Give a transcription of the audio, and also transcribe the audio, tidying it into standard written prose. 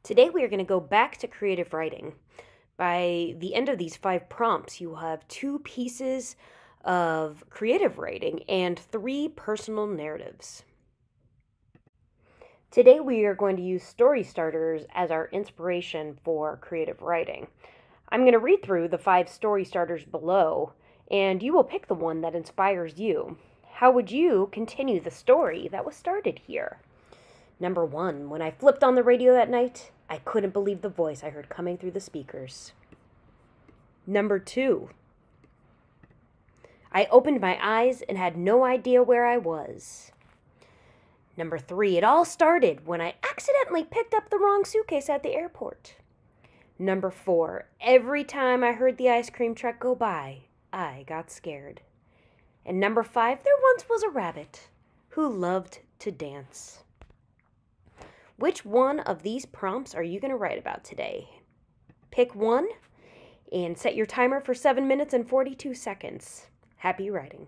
Today we are going to go back to creative writing. By the end of these 5 prompts, you will have 2 pieces of creative writing and 3 personal narratives. Today we are going to use story starters as our inspiration for creative writing. I'm going to read through the 5 story starters below, and you will pick the one that inspires you. How would you continue the story that was started here? Number 1, when I flipped on the radio that night, I couldn't believe the voice I heard coming through the speakers. Number 2, I opened my eyes and had no idea where I was. Number 3, it all started when I accidentally picked up the wrong suitcase at the airport. Number 4, every time I heard the ice cream truck go by, I got scared. And number 5, there once was a rabbit who loved to dance. Which one of these prompts are you going to write about today? Pick one and set your timer for 7 minutes and 42 seconds. Happy writing.